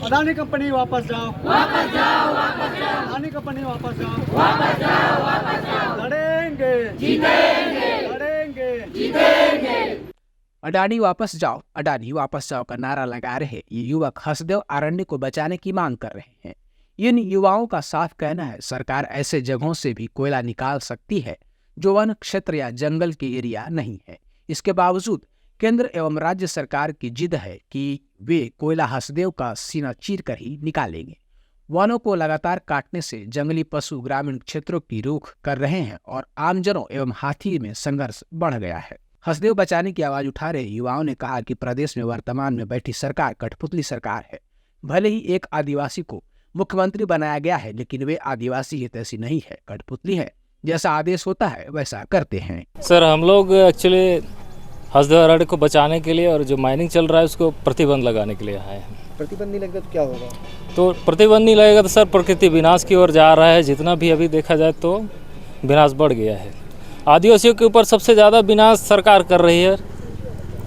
Adani company वापस जाओ, वापस जाओ, वापस जाओ। अदानी कंपनी वापस जाओ, वापस जाओ, वापस जाओ। लड़ेंगे, जीतेंगे, लड़ेंगे, जीतेंगे। अडानी वापस जाओ, अडानी वापस जाओ का नारा लगा रहे ये युवक हसदेव अरण्य को बचाने की मांग कर रहे हैं। इन युवाओं का साफ कहना है सरकार ऐसे जगहों से भी कोयला निकाल सकती है जो वन क्षेत्र या जंगल के एरिया नहीं है। इसके बावजूद केंद्र एवं राज्य सरकार की जिद है कि वे कोयला हसदेव का सीना चीर कर ही निकालेंगे। वनों को लगातार काटने से जंगली पशु ग्रामीण क्षेत्रों की रुख कर रहे हैं और आमजनों एवं हाथी में संघर्ष बढ़ गया है। हसदेव बचाने की आवाज उठा रहे युवाओं ने कहा कि प्रदेश में वर्तमान में बैठी सरकार कठपुतली सरकार है। भले ही एक आदिवासी को मुख्यमंत्री बनाया गया है, लेकिन वे आदिवासी हितैषी नहीं है, कठपुतली है। जैसा आदेश होता है वैसा करते हैं। सर हम लोग एक्चुअली हसदेव अरण्य को बचाने के लिए और जो माइनिंग चल रहा है उसको प्रतिबंध लगाने के लिए आए हैं। प्रतिबंध नहीं लगेगा तो क्या होगा? तो प्रतिबंध नहीं लगेगा तो सर प्रकृति विनाश की ओर जा रहा है। जितना भी अभी देखा जाए तो विनाश बढ़ गया है। आदिवासियों के ऊपर सबसे ज़्यादा विनाश सरकार कर रही है।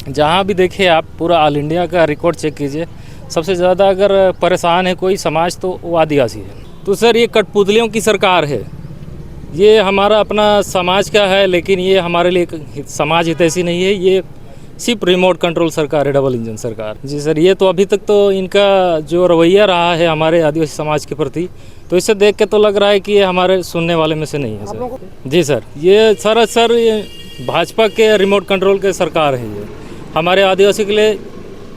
जहाँ भी देखिए आप पूरा ऑल इंडिया का रिकॉर्ड चेक कीजिए, सबसे ज़्यादा अगर परेशान है कोई समाज तो वो आदिवासी है। तो सर ये कठपुतलियों की सरकार है। ये हमारा अपना समाज का है, लेकिन ये हमारे लिए समाज हितैषी नहीं है। ये सिर्फ रिमोट कंट्रोल सरकार है, डबल इंजन सरकार। जी सर, ये तो अभी तक तो इनका जो रवैया रहा है हमारे आदिवासी समाज के प्रति, तो इससे देख के तो लग रहा है कि ये हमारे सुनने वाले में से नहीं है सर। जी सर, ये सर ये भाजपा के रिमोट कंट्रोल के सरकार है। ये हमारे आदिवासी के लिए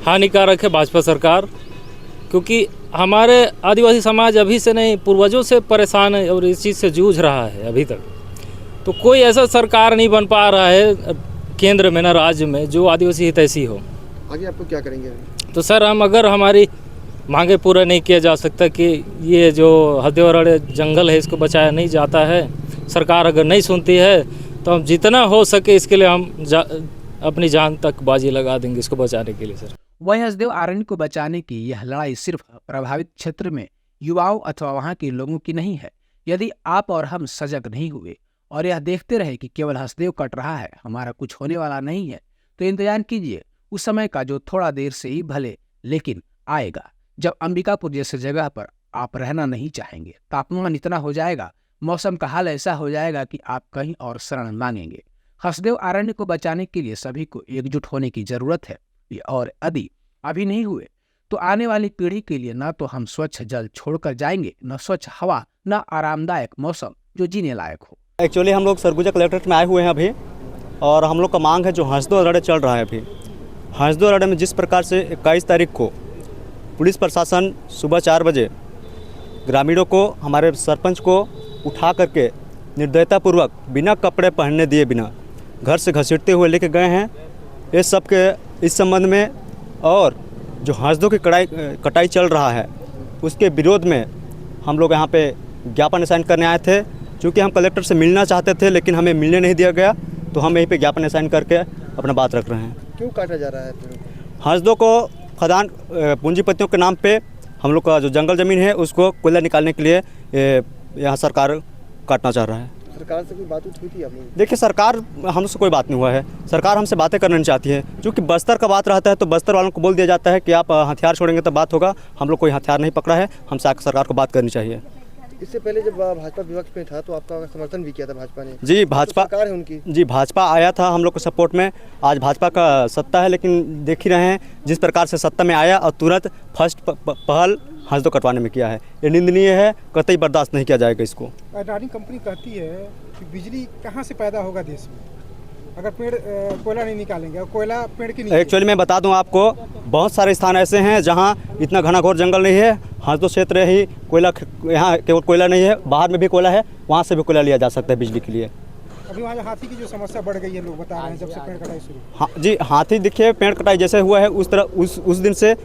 हानिकारक है भाजपा सरकार, क्योंकि हमारे आदिवासी समाज अभी से नहीं पूर्वजों से परेशान है और इस चीज़ से जूझ रहा है अभी तक। तो कोई ऐसा सरकार नहीं बन पा रहा है केंद्र में ना राज्य में जो आदिवासी हितैषी हो। आगे आपको क्या करेंगे? तो सर हम अगर हमारी मांगे पूरा नहीं किया जा सकता कि ये जो हसदेव अरण्य जंगल है इसको बचाया नहीं जाता है, सरकार अगर नहीं सुनती है तो हम जितना हो सके इसके लिए हम अपनी जान तक बाजी लगा देंगे इसको बचाने के लिए सर। वहीं हसदेव अरण्य को बचाने की यह लड़ाई सिर्फ प्रभावित क्षेत्र में युवाओं अथवा वहां के लोगों की नहीं है। यदि आप और हम सजग नहीं हुए और यह देखते रहे कि केवल हसदेव कट रहा है, हमारा कुछ होने वाला नहीं है, तो इंतजार कीजिए उस समय का जो थोड़ा देर से ही भले लेकिन आएगा, जब अंबिकापुर जैसे जगह पर आप रहना नहीं चाहेंगे। तापमान इतना हो जाएगा, मौसम का हाल ऐसा हो जाएगा कि आप कहीं और शरण मांगेंगे। हसदेव अरण्य को बचाने के लिए सभी को एकजुट होने की जरूरत है, और यदि अभी नहीं हुए तो आने वाली पीढ़ी के लिए न तो हम स्वच्छ जल छोड़कर जाएंगे, न स्वच्छ हवा, न आरामदायक मौसम जो जीने लायक हो। एक्चुअली हम लोग सरगुजा कलेक्ट्रेट में आए हुए हैं अभी, और हम लोग का मांग है जो हसदेव अरण्य चल रहा है अभी। हसदेव अरण्य में जिस प्रकार से 21 तारीख को पुलिस प्रशासन सुबह 4 बजे ग्रामीणों को, हमारे सरपंच को उठा करके निर्दयतापूर्वक बिना कपड़े पहनने दिए बिना घर से घसीटते हुए लेके गए हैं, इस सब के इस संबंध में और जो हसदेव की कटाई चल रहा है उसके विरोध में हम लोग यहाँ पे ज्ञापन साइन करने आए थे। क्योंकि हम कलेक्टर से मिलना चाहते थे लेकिन हमें मिलने नहीं दिया गया, तो हम यहीं पे ज्ञापन साइन करके अपना बात रख रहे हैं। क्यों काटा जा रहा है? हसदेव को खदान पूंजीपतियों के नाम पे हम लोग का जो जंगल ज़मीन है उसको कोयला निकालने के लिए यहाँ सरकार काटना चाह रहा है। सरकार से कोई बात हुई थी आपने? देखिए, सरकार हमसे कोई बात नहीं हुआ है। सरकार हमसे बातें करना नहीं चाहती है। क्योंकि बस्तर का बात रहता है तो बस्तर वालों को बोल दिया जाता है कि आप हथियार छोड़ेंगे तो बात होगा। हम लोग कोई हथियार नहीं पकड़ा है, हमसे आकर सरकार को बात करनी चाहिए। इससे पहले जब भाजपा विपक्ष में था तो आपका समर्थन भी किया था भाजपा ने। जी, भाजपा सरकार है उनकी। जी, भाजपा आया था हम लोग के सपोर्ट में। आज भाजपा का सत्ता है, लेकिन देख ही रहे हैं जिस प्रकार से सत्ता में आया और तुरंत फर्स्ट पहल हसदेव कटवाने में किया है। ये निंदनीय है, कतई बर्दाश्त नहीं किया जाएगा इसको। अडानी कंपनी कहती है कि बिजली कहाँ से पैदा होगा देश में अगर पेड़ कोयला नहीं निकालेंगे, और कोयला पेड़ की नहीं। एक्चुअली मैं बता दूं आपको, बहुत सारे स्थान ऐसे हैं जहां इतना घना घोर जंगल नहीं है। हसदेव क्षेत्र ही कोयला, यहाँ केवल कोयला नहीं है, बाहर में भी कोयला है, वहाँ से भी कोयला लिया जा सकता है बिजली के लिए। अभी वहाँ हाथी की जो समस्या बढ़ गई है, लोग बता रहे हैं जब से पेड़ कटाई शुरू। हाँ जी, हाथी देखिए पेड़ कटाई जैसे हुआ है उस तरह उस दिन से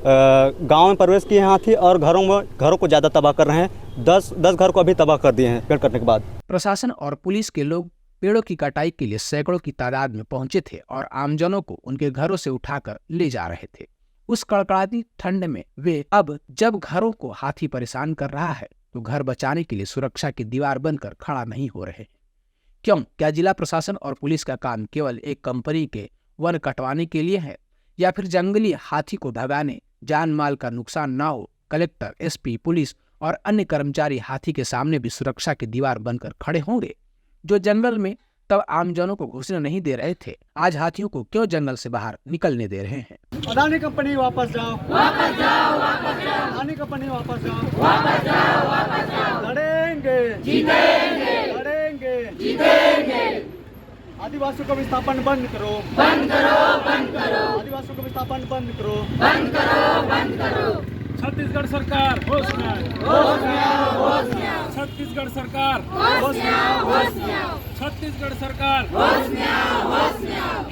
गांव में प्रवेश किए हैं हाथी, और घरों को ज़्यादा तबाह कर रहे हैं। 10 घर को अभी तबाह कर दिए हैं पेड़ कटने के बाद। प्रशासन और पुलिस के लोग पेड़ों की कटाई के लिए सैकड़ों की तादाद में पहुंचे थे और आमजनों को उनके घरों से उठाकर ले जा रहे थे। उस कड़कड़ाती ठंड में वे अब जब घरों को हाथी परेशान कर रहा है तो घर बचाने के लिए सुरक्षा की दीवार बनकर खड़ा नहीं हो रहे। क्यों? क्या जिला प्रशासन और पुलिस का काम केवल एक कंपनी के वन कटवाने के लिए है, या फिर जंगली हाथी को भगाने, जान माल का नुकसान ना हो, कलेक्टर, एसपी, पुलिस और अन्य कर्मचारी हाथी के सामने भी सुरक्षा की दीवार बनकर खड़े होंगे। जो जंगल में तब आमजनों को घुसने नहीं दे रहे थे, आज हाथियों को क्यों जंगल से बाहर निकलने दे रहे हैं? अदानी कंपनी वापस जाओ, वापस जाओ, वापस जाओ। अदानी कंपनी वापस जाओ, वापस जाओ, वापस जाओ। लड़ेंगे, जीतेंगे, लड़ेंगे, जीतेंगे। आदिवासियों का विस्थापन बंद करो, बंद करो, बंद करो। आदिवासियों का विस्थापन बंद करो, बंद करो, बंद करो। छत्तीसगढ़ सरकार होश में आओ, होश में आओ, होश में आओ। छत्तीसगढ़ सरकार होश में आओ, होश में आओ। छत्तीसगढ़ सरकार होश में आओ, होश में आओ।